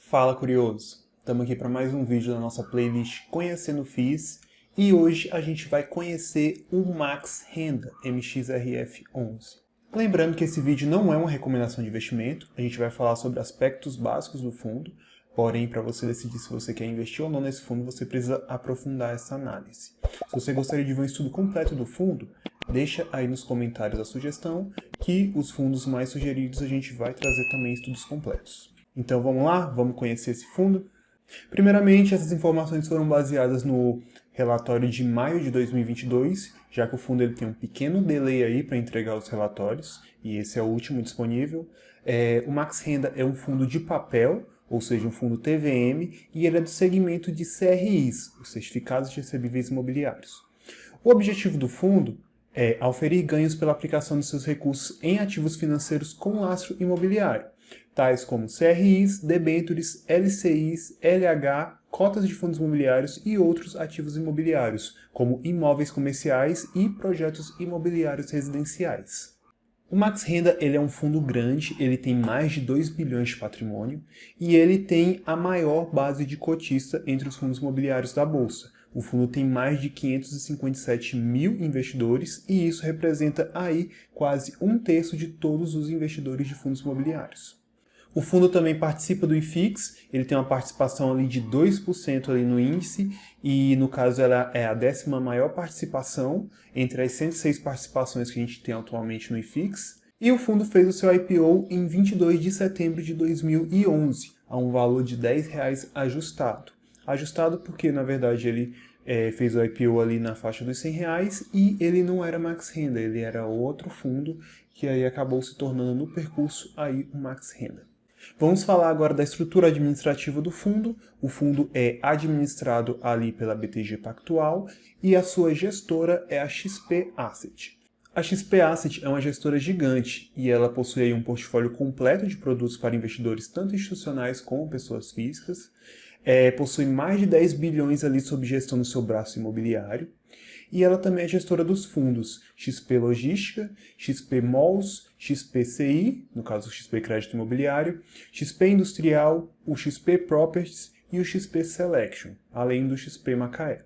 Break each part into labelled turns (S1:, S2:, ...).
S1: Fala, curioso! Estamos aqui para mais um vídeo da nossa playlist Conhecendo FIIs e hoje a gente vai conhecer o Max Renda MXRF11. Lembrando que esse vídeo não é uma recomendação de investimento, a gente vai falar sobre aspectos básicos do fundo, porém, para você decidir se você quer investir ou não nesse fundo, você precisa aprofundar essa análise. Se você gostaria de ver um estudo completo do fundo, deixa aí nos comentários a sugestão que os fundos mais sugeridos a gente vai trazer também estudos completos. Então vamos lá? Vamos conhecer esse fundo? Primeiramente, essas informações foram baseadas no relatório de maio de 2022, já que o fundo ele tem um pequeno delay aí para entregar os relatórios, e esse é o último disponível. O Max Renda é um fundo de papel, ou seja, um fundo TVM, e ele é do segmento de CRIs, os Certificados de Recebíveis Imobiliários. O objetivo do fundo é auferir ganhos pela aplicação de seus recursos em ativos financeiros com lastro imobiliário, tais como CRIs, debêntures, LCIs, LH, cotas de fundos imobiliários e outros ativos imobiliários, como imóveis comerciais e projetos imobiliários residenciais. O Max Renda ele é um fundo grande, ele tem mais de 2 bilhões de patrimônio e ele tem a maior base de cotista entre os fundos imobiliários da Bolsa. O fundo tem mais de 557 mil investidores e isso representa aí quase 1/3 de todos os investidores de fundos imobiliários. O fundo também participa do IFIX, ele tem uma participação ali de 2% ali no índice e no caso ela é a 10ª maior participação entre as 106 participações que a gente tem atualmente no IFIX. E o fundo fez o seu IPO em 22 de setembro de 2011, a um valor de R$10 ajustado. Ajustado porque, na verdade, ele fez o IPO ali na faixa dos R$100 e ele não era Max Renda, ele era outro fundo que aí acabou se tornando no percurso aí o Max Renda. Vamos falar agora da estrutura administrativa do fundo. O fundo é administrado ali pela BTG Pactual e a sua gestora é a XP Asset. A XP Asset é uma gestora gigante e ela possui aí um portfólio completo de produtos para investidores tanto institucionais como pessoas físicas. Possui mais de 10 bilhões ali sob gestão no seu braço imobiliário. E ela também é gestora dos fundos XP Logística, XP Malls, XP CI, no caso o XP Crédito Imobiliário, XP Industrial, o XP Properties e o XP Selection, além do XP Macaé.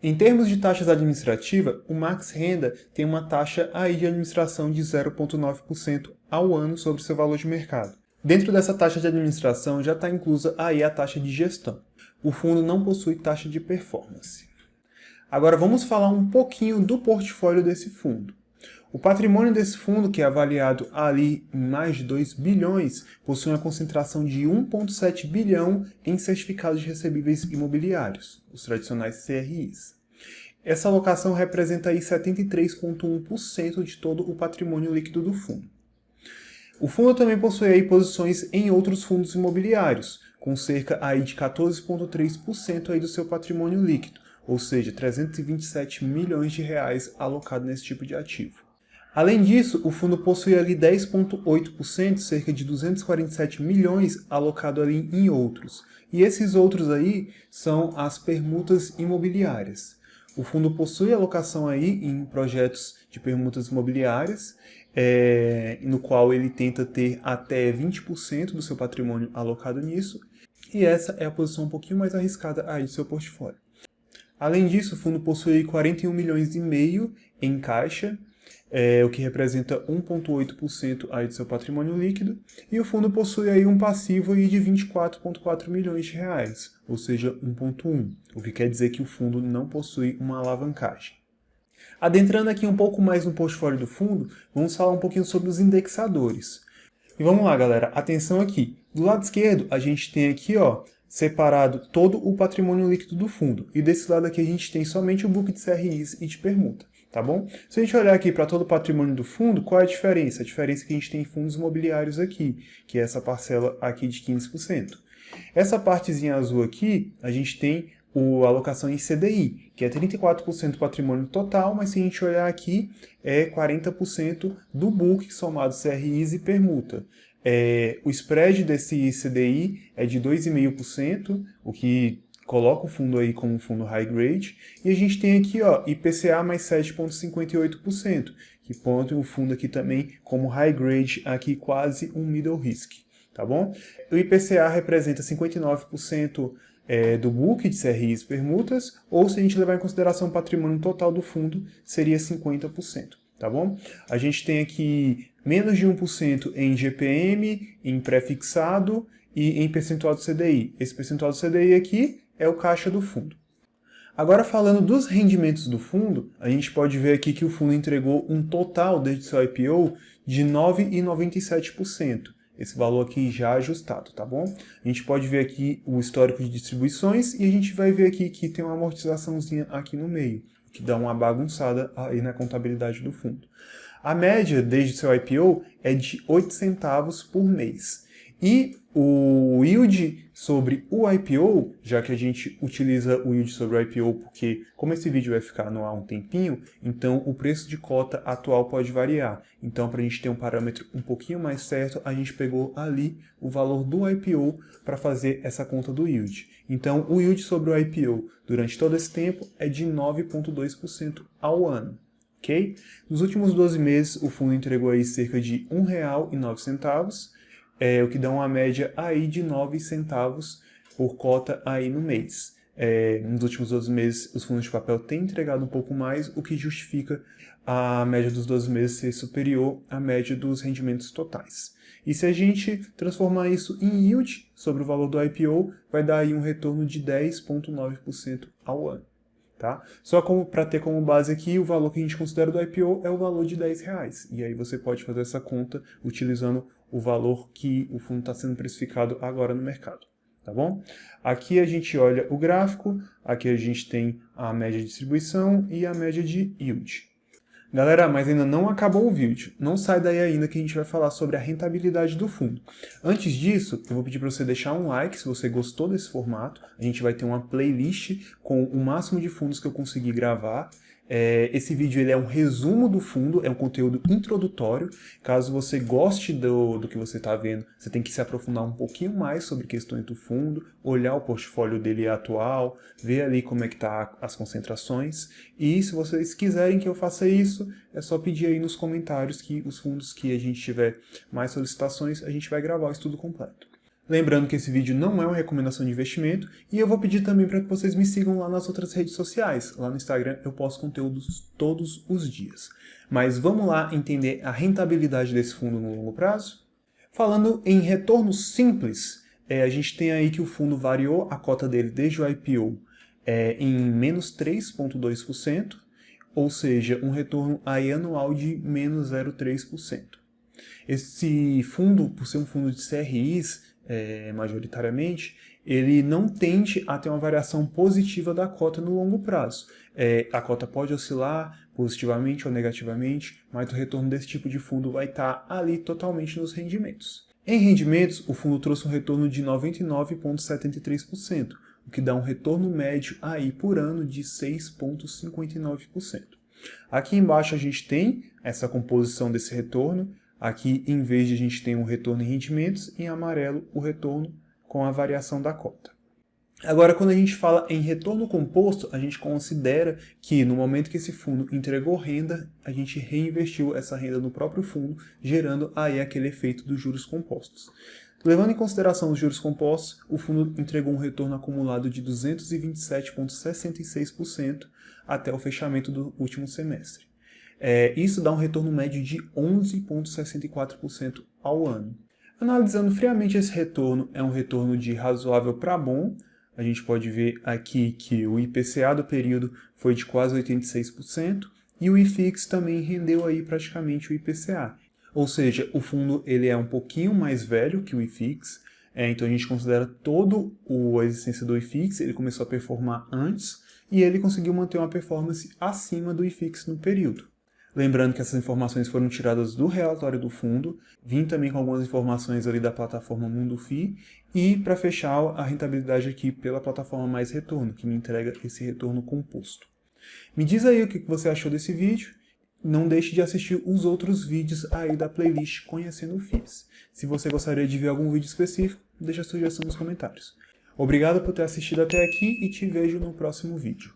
S1: Em termos de taxas administrativas, o Max Renda tem uma taxa aí de administração de 0,9% ao ano sobre seu valor de mercado. Dentro dessa taxa de administração já está inclusa aí a taxa de gestão. O fundo não possui taxa de performance. Agora vamos falar um pouquinho do portfólio desse fundo. O patrimônio desse fundo, que é avaliado ali em mais de 2 bilhões, possui uma concentração de 1,7 bilhão em certificados de recebíveis imobiliários, os tradicionais CRIs. Essa alocação representa aí 73,1% de todo o patrimônio líquido do fundo. O fundo também possui aí posições em outros fundos imobiliários, com cerca aí de 14,3% aí do seu patrimônio líquido, ou seja, 327 milhões de reais alocado nesse tipo de ativo. Além disso, o fundo possui ali 10,8%, cerca de 247 milhões alocado ali em outros. E esses outros aí são as permutas imobiliárias. O fundo possui alocação aí em projetos de permutas imobiliárias, no qual ele tenta ter até 20% do seu patrimônio alocado nisso. E essa é a posição um pouquinho mais arriscada aí do seu portfólio. Além disso, o fundo possui 41 milhões e meio em caixa, o que representa 1,8% aí do seu patrimônio líquido, e o fundo possui aí um passivo aí de 24,4 milhões de reais, ou seja, 1,1, o que quer dizer que o fundo não possui uma alavancagem. Adentrando aqui um pouco mais no portfólio do fundo, vamos falar um pouquinho sobre os indexadores. E vamos lá, galera, atenção aqui. Do lado esquerdo, a gente tem aqui, separado todo o patrimônio líquido do fundo. E desse lado aqui a gente tem somente o book de CRIs e de permuta, tá bom? Se a gente olhar aqui para todo o patrimônio do fundo, qual é a diferença? A diferença é que a gente tem fundos imobiliários aqui, que é essa parcela aqui de 15%. Essa partezinha azul aqui, a gente tem a alocação em CDI, que é 34% do patrimônio total, mas se a gente olhar aqui, é 40% do book somado CRIs e permuta. O spread desse CDI é de 2,5%, o que coloca o fundo aí como um fundo high grade. E a gente tem aqui IPCA mais 7,58%, que põe o fundo aqui também como high grade, aqui quase um middle risk. tá bom? O IPCA representa 59% do book de CRIs e permutas, ou se a gente levar em consideração o patrimônio total do fundo, seria 50%, tá bom? A gente tem aqui menos de 1% em GPM, em pré-fixado e em percentual do CDI. Esse percentual do CDI aqui é o caixa do fundo. Agora, falando dos rendimentos do fundo, a gente pode ver aqui que o fundo entregou um total desde seu IPO de 9,97%. Esse valor aqui já ajustado, tá bom? A gente pode ver aqui o histórico de distribuições e a gente vai ver aqui que tem uma amortizaçãozinha aqui no meio, que dá uma bagunçada aí na contabilidade do fundo. A média desde seu IPO é de 8 centavos por mês. E o yield sobre o IPO, já que a gente utiliza o yield sobre o IPO porque, como esse vídeo vai ficar no ar um tempinho, então o preço de cota atual pode variar. Então, para a gente ter um parâmetro um pouquinho mais certo, a gente pegou ali o valor do IPO para fazer essa conta do yield. Então, o yield sobre o IPO durante todo esse tempo é de 9,2% ao ano. Okay? Nos últimos 12 meses, o fundo entregou aí cerca de R$ 1,09, o que dá uma média aí de 9 centavos por cota aí no mês. Nos últimos 12 meses, os fundos de papel têm entregado um pouco mais, o que justifica a média dos 12 meses ser superior à média dos rendimentos totais. E se a gente transformar isso em yield sobre o valor do IPO, vai dar aí um retorno de 10,9% ao ano. Tá? Só para ter como base aqui, o valor que a gente considera do IPO é o valor de R$10. E aí você pode fazer essa conta utilizando o valor que o fundo está sendo precificado agora no mercado. Tá bom? Aqui a gente olha o gráfico, aqui a gente tem a média de distribuição e a média de yield. Galera, mas ainda não acabou o vídeo. Não sai daí ainda que a gente vai falar sobre a rentabilidade do fundo. Antes disso, eu vou pedir para você deixar um like se você gostou desse formato. A gente vai ter uma playlist com o máximo de fundos que eu conseguir gravar. Esse vídeo ele é um resumo do fundo, é um conteúdo introdutório. Caso você goste do que você está vendo, você tem que se aprofundar um pouquinho mais sobre questões do fundo, olhar o portfólio dele atual, ver ali como é que tá as concentrações. E se vocês quiserem que eu faça isso, é só pedir aí nos comentários que os fundos que a gente tiver mais solicitações, a gente vai gravar o estudo completo. Lembrando que esse vídeo não é uma recomendação de investimento e eu vou pedir também para que vocês me sigam lá nas outras redes sociais. Lá no Instagram eu posto conteúdos todos os dias. Mas vamos lá entender a rentabilidade desse fundo no longo prazo? Falando em retorno simples, a gente tem aí que o fundo variou a cota dele desde o IPO em menos 3,2%, ou seja, um retorno aí anual de menos 0,3%. Esse fundo, por ser um fundo de CRIs, majoritariamente, ele não tende a ter uma variação positiva da cota no longo prazo. A cota pode oscilar positivamente ou negativamente, mas o retorno desse tipo de fundo vai estar ali totalmente nos rendimentos. Em rendimentos, o fundo trouxe um retorno de 99,73%, o que dá um retorno médio aí por ano de 6,59%. Aqui embaixo a gente tem essa composição desse retorno. Aqui, em vez de a gente ter um retorno em rendimentos, em amarelo o retorno com a variação da cota. Agora, quando a gente fala em retorno composto, a gente considera que no momento que esse fundo entregou renda, a gente reinvestiu essa renda no próprio fundo, gerando aí aquele efeito dos juros compostos. Levando em consideração os juros compostos, o fundo entregou um retorno acumulado de 227,66% até o fechamento do último semestre. Isso dá um retorno médio de 11,64% ao ano. Analisando friamente esse retorno, é um retorno de razoável para bom. A gente pode ver aqui que o IPCA do período foi de quase 86% e o IFIX também rendeu aí praticamente o IPCA. Ou seja, o fundo ele é um pouquinho mais velho que o IFIX, então a gente considera toda a existência do IFIX, ele começou a performar antes e ele conseguiu manter uma performance acima do IFIX no período. Lembrando que essas informações foram tiradas do relatório do fundo, vim também com algumas informações ali da plataforma MundoFi, e para fechar a rentabilidade aqui pela plataforma Mais Retorno, que me entrega esse retorno composto. Me diz aí o que você achou desse vídeo, não deixe de assistir os outros vídeos aí da playlist Conhecendo FIIs. Se você gostaria de ver algum vídeo específico, deixa a sugestão nos comentários. Obrigado por ter assistido até aqui e te vejo no próximo vídeo.